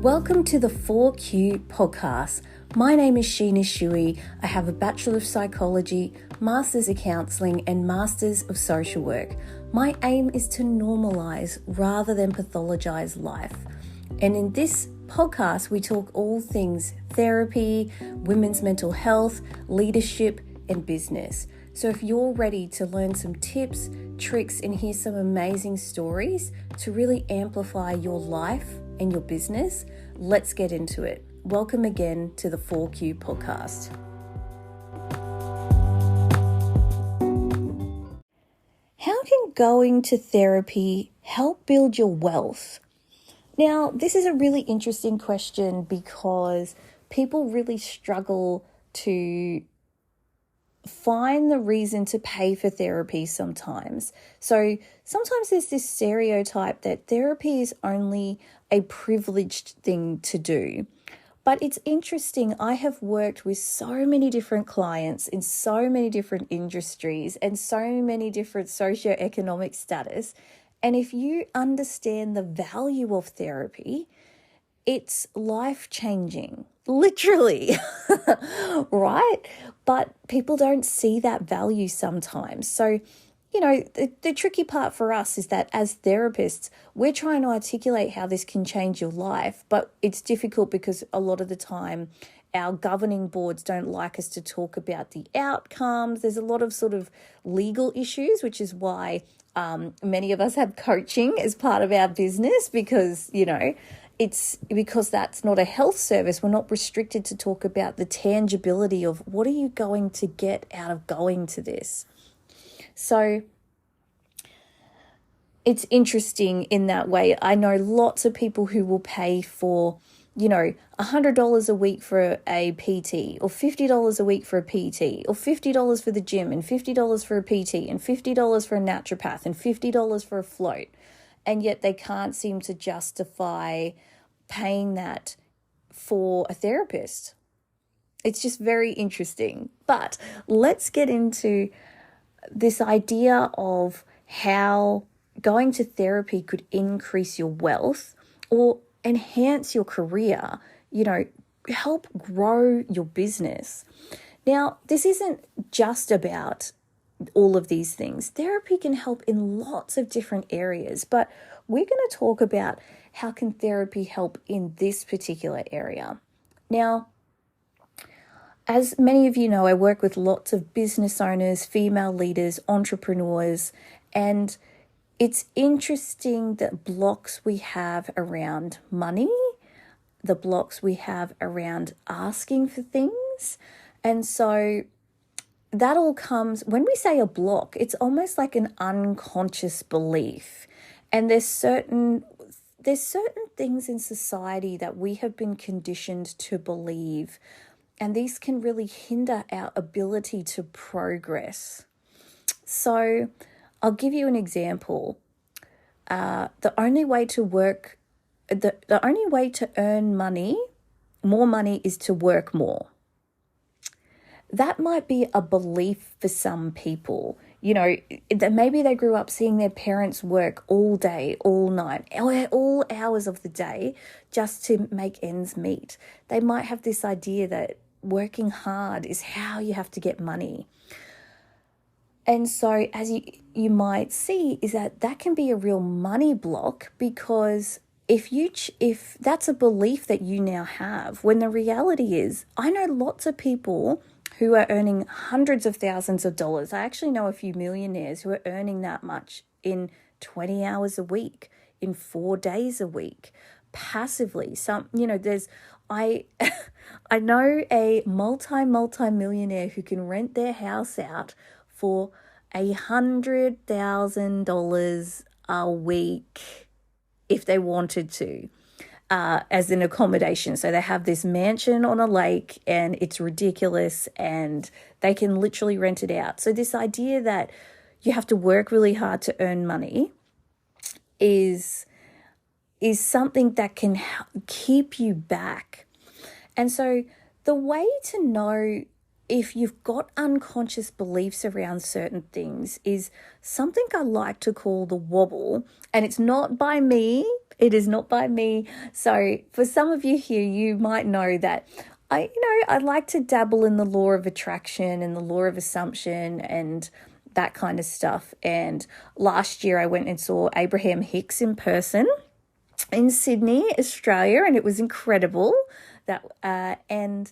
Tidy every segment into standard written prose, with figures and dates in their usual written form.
Welcome to the 4Q podcast. My name is Sheena Shui. I have a Bachelor of Psychology, Masters of Counselling, and Masters of Social Work. My aim is to normalise rather than pathologise life. And in this podcast, we talk all things therapy, women's mental health, leadership, and business. So if you're ready to learn some tips, tricks, and hear some amazing stories to really amplify your life and your business, let's get into it. Welcome again to the 4Q podcast. How can going to therapy help build your wealth? Now, this is a really interesting question because people really struggle to find the reason to pay for therapy sometimes. So sometimes there's this stereotype that therapy is only a privileged thing to do. But it's interesting. I have worked with so many different clients in so many different industries and so many different socioeconomic status. And if you understand the value of therapy, it's life-changing, literally, right? But people don't see that value sometimes. So, the tricky part for us is that as therapists, we're trying to articulate how this can change your life, but it's difficult because a lot of the time our governing boards don't like us to talk about the outcomes. There's a lot of sort of legal issues, which is why many of us have coaching as part of our business because, it's because that's not a health service. We're not restricted to talk about the tangibility of what are you going to get out of going to this. So it's interesting in that way. I know lots of people who will pay for, $100 a week for a PT or $50 a week for a PT or $50 for the gym and $50 for a PT and $50 for a naturopath and $50 for a float. And yet they can't seem to justify paying that for a therapist. It's just very interesting. But let's get into this idea of how going to therapy could increase your wealth or enhance your career, help grow your business. Now, this isn't just about all of these things. Therapy can help in lots of different areas, but we're going to talk about how can therapy help in this particular area. Now, as many of you know, I work with lots of business owners, female leaders, entrepreneurs, and it's interesting the blocks we have around money, the blocks we have around asking for things. And so that all comes, when we say a block, it's almost like an unconscious belief. And there's certain things in society that we have been conditioned to believe, and these can really hinder our ability to progress. So I'll give you an example. The only way to earn money, more money, is to work more. That might be a belief for some people. Maybe they grew up seeing their parents work all day, all night, all hours of the day just to make ends meet. They might have this idea that working hard is how you have to get money. And so as you might see is that can be a real money block because if that's a belief that you now have, when the reality is, I know lots of people who are earning hundreds of thousands of dollars. I actually know a few millionaires who are earning that much in 20 hours a week, in 4 days a week, passively. I know a multi-millionaire who can rent their house out for $100,000 a week if they wanted to. As an accommodation. So they have this mansion on a lake and it's ridiculous and they can literally rent it out. So this idea that you have to work really hard to earn money is something that can keep you back. And so the way to know if you've got unconscious beliefs around certain things, is something I like to call the wobble. And it's not by me. It is not by me. So for some of you here, you might know that I like to dabble in the law of attraction and the law of assumption and that kind of stuff. And last year I went and saw Abraham Hicks in person in Sydney, Australia, and it was incredible. And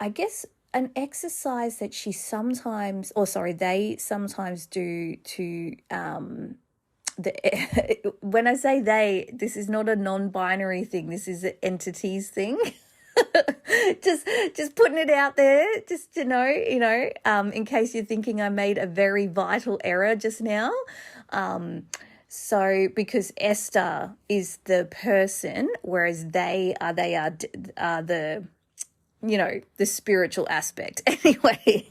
I guess an exercise that they sometimes do to when I say they, this is not a non-binary thing. This is an entities thing. just putting it out there, just to know, in case you're thinking I made a very vital error just now. So because Esther is the person, whereas they are the the spiritual aspect. Anyway,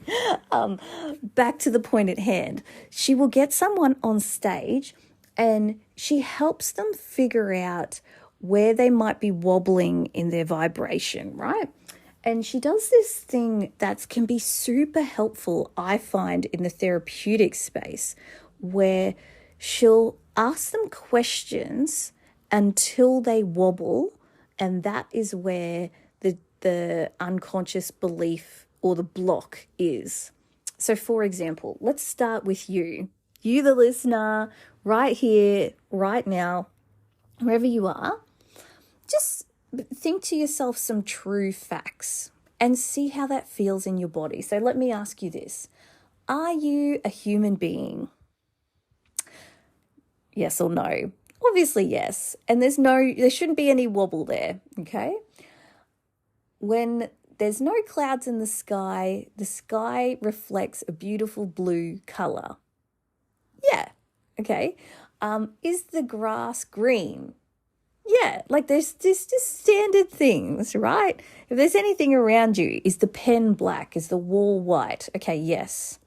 back to the point at hand. She will get someone on stage and she helps them figure out where they might be wobbling in their vibration, right? And she does this thing that can be super helpful, I find, in the therapeutic space, where she'll ask them questions until they wobble, and that is where the unconscious belief or the block is. So, for example, let's start with you, the listener, right here, right now, wherever you are. Just think to yourself some true facts and see how that feels in your body. So let me ask you this. Are you a human being? Yes or no? Obviously yes. And there shouldn't be any wobble there, okay? When there's no clouds in the sky reflects a beautiful blue color. Yeah, okay. Is the grass green? Yeah, like there's just standard things, right? If there's anything around you, is the pen black? Is the wall white? Okay, yes.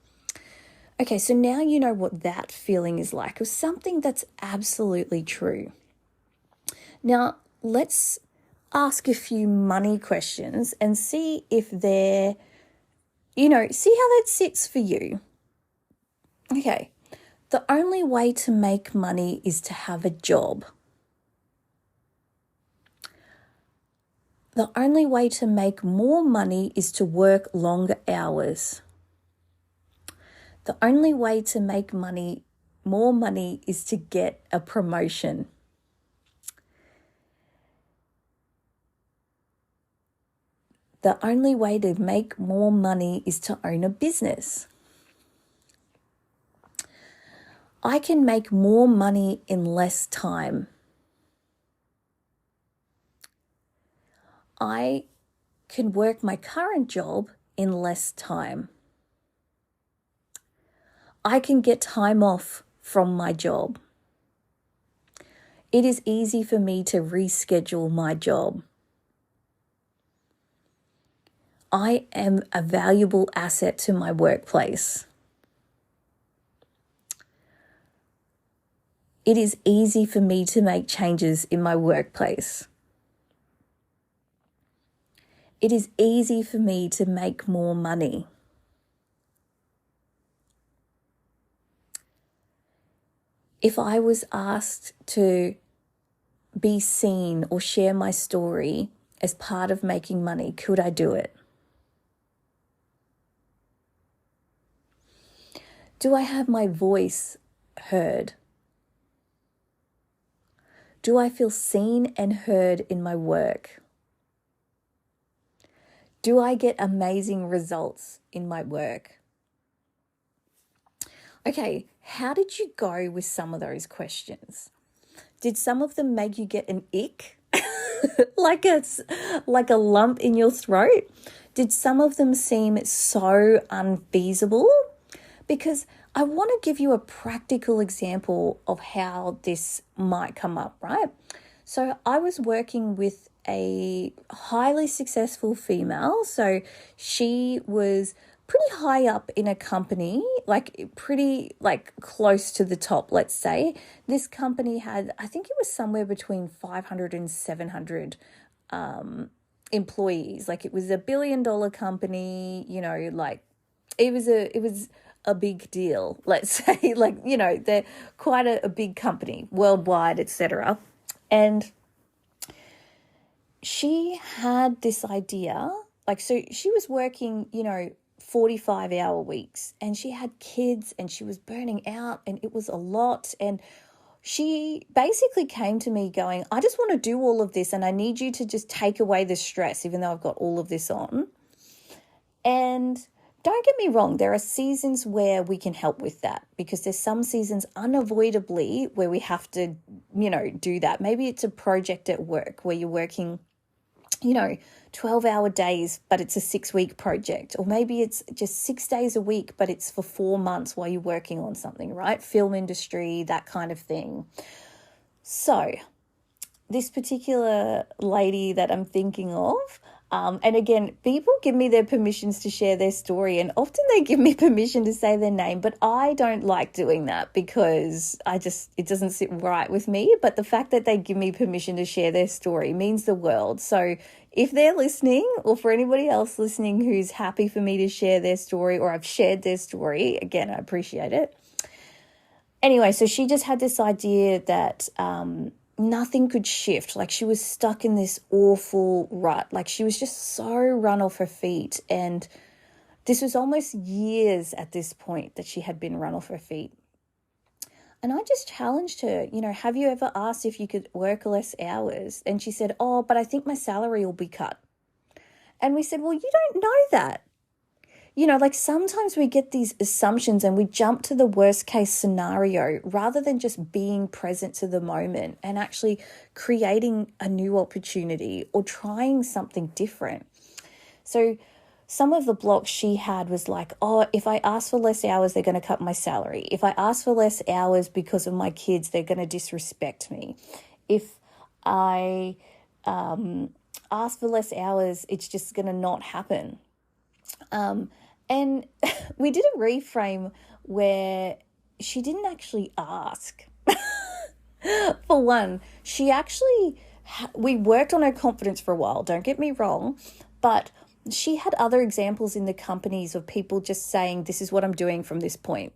Okay, so now you know what that feeling is like, of something that's absolutely true. Now, let's ask a few money questions and see if see how that sits for you. Okay, the only way to make money is to have a job. The only way to make more money is to work longer hours. The only way to make more money is to get a promotion. The only way to make more money is to own a business. I can make more money in less time. I can work my current job in less time. I can get time off from my job. It is easy for me to reschedule my job. I am a valuable asset to my workplace. It is easy for me to make changes in my workplace. It is easy for me to make more money. If I was asked to be seen or share my story as part of making money, could I do it? Do I have my voice heard? Do I feel seen and heard in my work? Do I get amazing results in my work? Okay, how did you go with some of those questions? Did some of them make you get an ick? like a lump in your throat? Did some of them seem so unfeasible? Because I want to give you a practical example of how this might come up, right? So I was working with a highly successful female. So she was pretty high up in a company, pretty close to the top, let's say. This company had, I think it was somewhere between 500 and 700 employees. Like, it was a billion-dollar company, you know, like it was a big deal, let's say. Like, you know, they're quite a big company worldwide, etc. And she had this idea, like, so she was working, you know, 45-hour weeks, and she had kids, and she was burning out, and it was a lot. And she basically came to me going, I just want to do all of this, and I need you to just take away the stress, even though I've got all of this on. And don't get me wrong, there are seasons where we can help with that, because there's some seasons unavoidably where we have to, you know, do that. Maybe it's a project at work where you're working, you know, 12-hour days, but it's a 6-week project. Or maybe it's just 6 days a week, but it's for 4 months while you're working on something, right? Film industry, that kind of thing. So this particular lady that I'm thinking of, and again, people give me their permissions to share their story, and often they give me permission to say their name, but I don't like doing that because it doesn't sit right with me. But the fact that they give me permission to share their story means the world. So if they're listening, or for anybody else listening who's happy for me to share their story, or I've shared their story, again, I appreciate it. Anyway, so she just had this idea that nothing could shift. Like, she was stuck in this awful rut. Like, she was just so run off her feet. And this was almost years at this point that she had been run off her feet. And I just challenged her, you know, have you ever asked if you could work less hours? And she said, oh, but I think my salary will be cut. And we said, well, you don't know that. You know, like, sometimes we get these assumptions and we jump to the worst case scenario rather than just being present to the moment and actually creating a new opportunity or trying something different. So some of the blocks she had was like, oh, if I ask for less hours, they're going to cut my salary. If I ask for less hours because of my kids, they're going to disrespect me. If I ask for less hours, it's just going to not happen. And we did a reframe where she didn't actually ask. For one, we worked on her confidence for a while, don't get me wrong, but she had other examples in the companies of people just saying, this is what I'm doing from this point.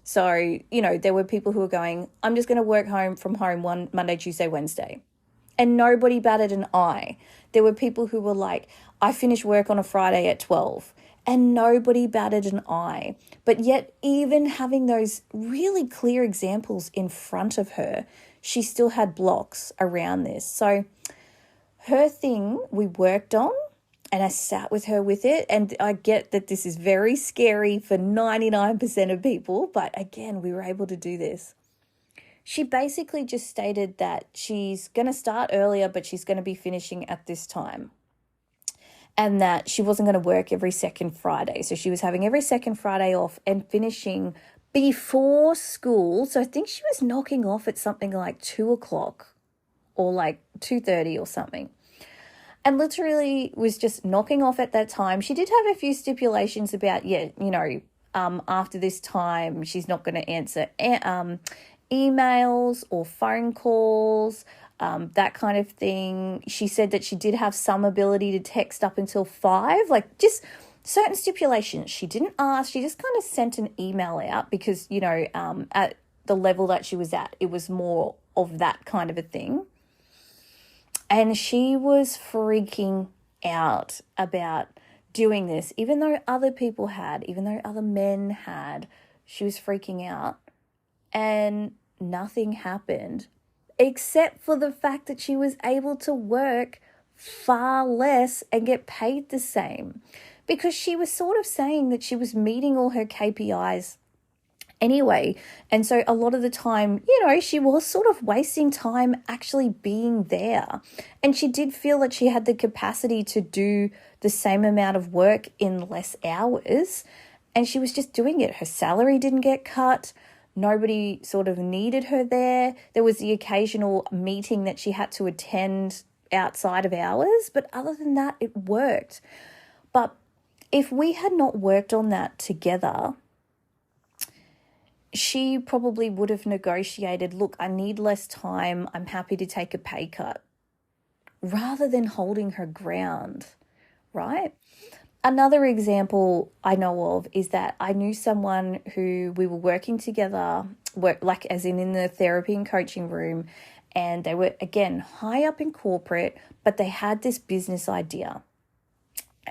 So, you know, there were people who were going, I'm just going to work from home one Monday, Tuesday, Wednesday. And nobody batted an eye. There were people who were like, I finish work on a Friday at 12. And nobody batted an eye. But yet, even having those really clear examples in front of her, she still had blocks around this. So her thing we worked on, and I sat with her with it. And I get that this is very scary for 99% of people. But again, we were able to do this. She basically just stated that she's going to start earlier, but she's going to be finishing at this time. And that she wasn't going to work every second Friday. So she was having every second Friday off and finishing before school. So I think she was knocking off at something like 2:00 or like 2:30 or something. And literally was just knocking off at that time. She did have a few stipulations about, after this time, she's not going to answer emails or phone calls, that kind of thing. She said that she did have some ability to text up until 5, like just certain stipulations. She didn't ask, she just kind of sent an email out because, at the level that she was at, it was more of that kind of a thing. And she was freaking out about doing this, even though other people had, even though other men had, she was freaking out. And nothing happened except for the fact that she was able to work far less and get paid the same, because she was sort of saying that she was meeting all her KPIs anyway. And so a lot of the time, she was sort of wasting time actually being there. And she did feel that she had the capacity to do the same amount of work in less hours. And she was just doing it. Her salary didn't get cut. Nobody sort of needed her there. There was the occasional meeting that she had to attend outside of hours. But other than that, it worked. But if we had not worked on that together, she probably would have negotiated, look, I need less time. I'm happy to take a pay cut. rather than holding her ground, right? Another example I know of is that I knew someone who we were working together, like as in the therapy and coaching room, and they were, again, high up in corporate, but they had this business idea.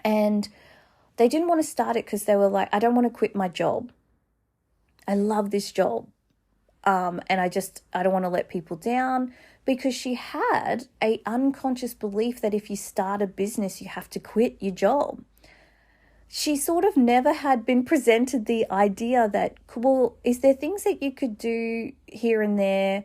And they didn't want to start it because they were like, I don't want to quit my job. I love this job. And I don't want to let people down, because she had a unconscious belief that if you start a business, you have to quit your job. She sort of never had been presented the idea that, well, is there things that you could do here and there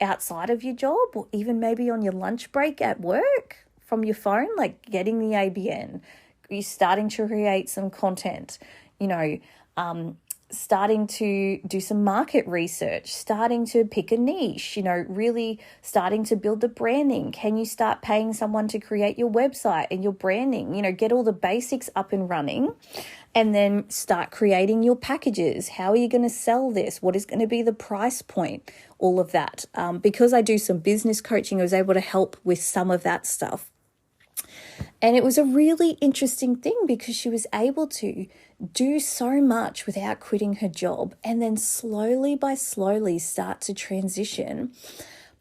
outside of your job, or even maybe on your lunch break at work from your phone, like getting the ABN, you're starting to create some content, starting to do some market research, starting to pick a niche, really starting to build the branding. Can you start paying someone to create your website and your branding, get all the basics up and running, and then start creating your packages? How are you going to sell this? What is going to be the price point? All of that. Because I do some business coaching, I was able to help with some of that stuff. And it was a really interesting thing because she was able to do so much without quitting her job, and then slowly start to transition.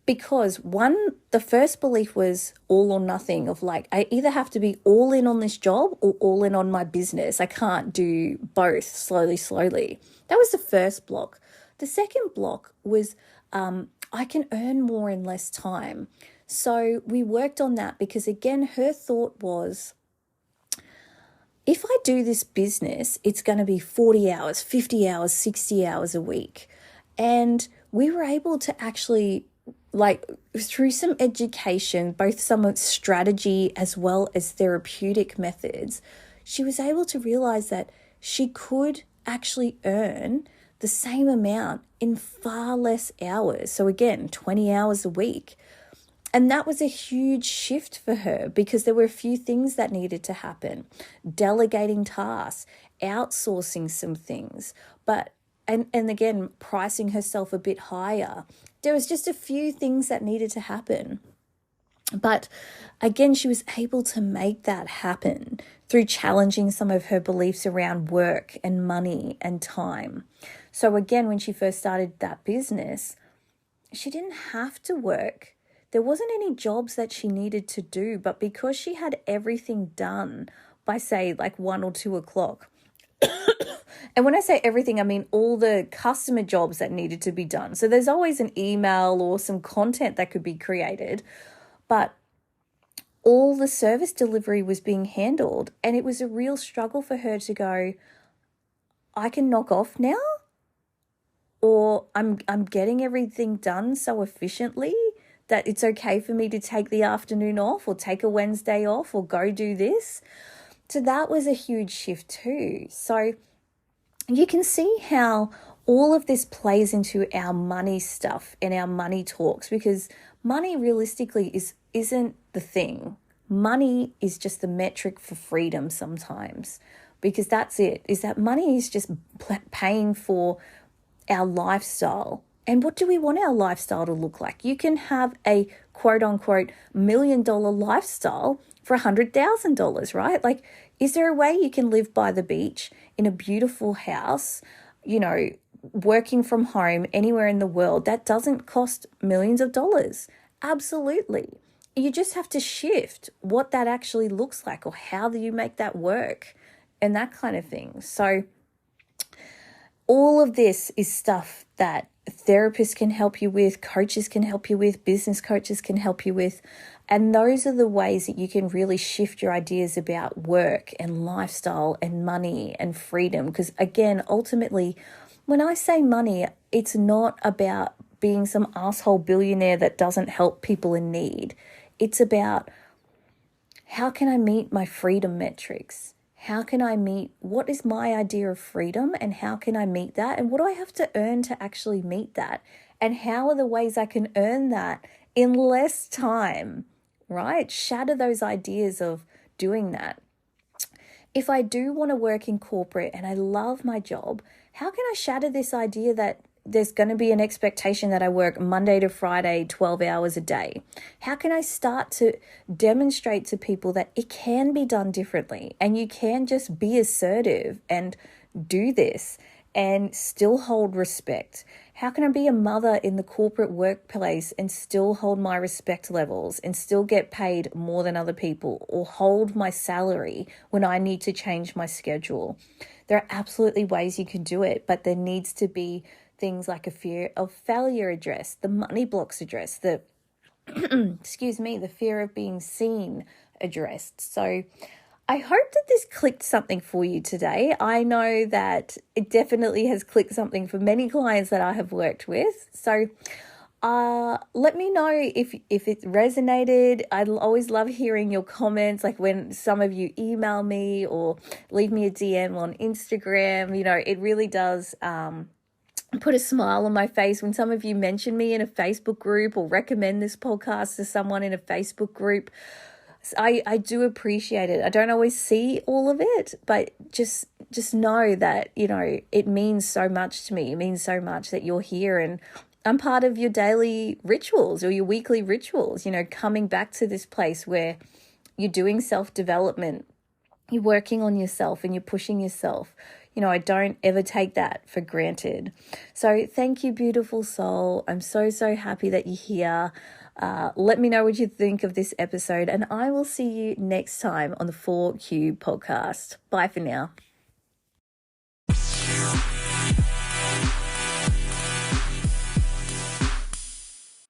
Because the first belief was all or nothing, of like, I either have to be all in on this job or all in on my business. I can't do both slowly. That was the first block. The second block was I can earn more in less time. So we worked on that because, again, her thought was, if I do this business, it's going to be 40 hours, 50 hours, 60 hours a week. And we were able to actually, through some education, both some strategy as well as therapeutic methods, she was able to realize that she could actually earn the same amount in far less hours. So again, 20 hours a week. And that was a huge shift for her because there were a few things that needed to happen. Delegating tasks, outsourcing some things, and again, pricing herself a bit higher. There was just a few things that needed to happen. But again, she was able to make that happen through challenging some of her beliefs around work and money and time. So again, when she first started that business, she didn't have to work. There wasn't any jobs that she needed to do, but because she had everything done by, say, 1 or 2 o'clock, and when I say everything, I mean all the customer jobs that needed to be done. So there's always an email or some content that could be created, but all the service delivery was being handled. And it was a real struggle for her to go, I can knock off now, or I'm getting everything done so efficiently that it's okay for me to take the afternoon off or take a Wednesday off or go do this. So that was a huge shift too. So you can see how all of this plays into our money stuff and our money talks, because money realistically isn't the thing. Money is just the metric for freedom sometimes, because that's it, is that money is just paying for our lifestyle. And what do we want our lifestyle to look like? You can have a quote unquote $1 million lifestyle for $100,000, right? Is there a way you can live by the beach in a beautiful house, working from home anywhere in the world that doesn't cost millions of dollars? Absolutely. You just have to shift what that actually looks like, or how do you make that work, and that kind of thing. So all of this is stuff that therapists can help you with, coaches can help you with, business coaches can help you with. And those are the ways that you can really shift your ideas about work and lifestyle and money and freedom. Because again, ultimately, when I say money, it's not about being some asshole billionaire that doesn't help people in need. It's about, how can I meet my freedom metrics? How can I meet, what is my idea of freedom, and how can I meet that? And what do I have to earn to actually meet that? And how are the ways I can earn that in less time, right? Shatter those ideas of doing that. If I do want to work in corporate and I love my job, how can I shatter this idea that there's going to be an expectation that I work Monday to Friday, 12 hours a day. How can I start to demonstrate to people that it can be done differently and you can just be assertive and do this and still hold respect? How can I be a mother in the corporate workplace and still hold my respect levels and still get paid more than other people, or hold my salary when I need to change my schedule? There are absolutely ways you can do it, but there needs to be things like a fear of failure addressed, the money blocks addressed, the the fear of being seen addressed. So I hope that this clicked something for you today. I know that it definitely has clicked something for many clients that I have worked with. So let me know if it resonated. I always love hearing your comments, like when some of you email me or leave me a DM on Instagram. It really does put a smile on my face when some of you mention me in a Facebook group or recommend this podcast to someone in a Facebook group. I do appreciate it. I don't always see all of it, but just know that, it means so much to me. It means so much that you're here and I'm part of your daily rituals or your weekly rituals, coming back to this place where you're doing self-development, you're working on yourself and you're pushing yourself. I don't ever take that for granted. So thank you, beautiful soul. I'm so, so happy that you're here. Let me know what you think of this episode, and I will see you next time on the 4Q podcast. Bye for now.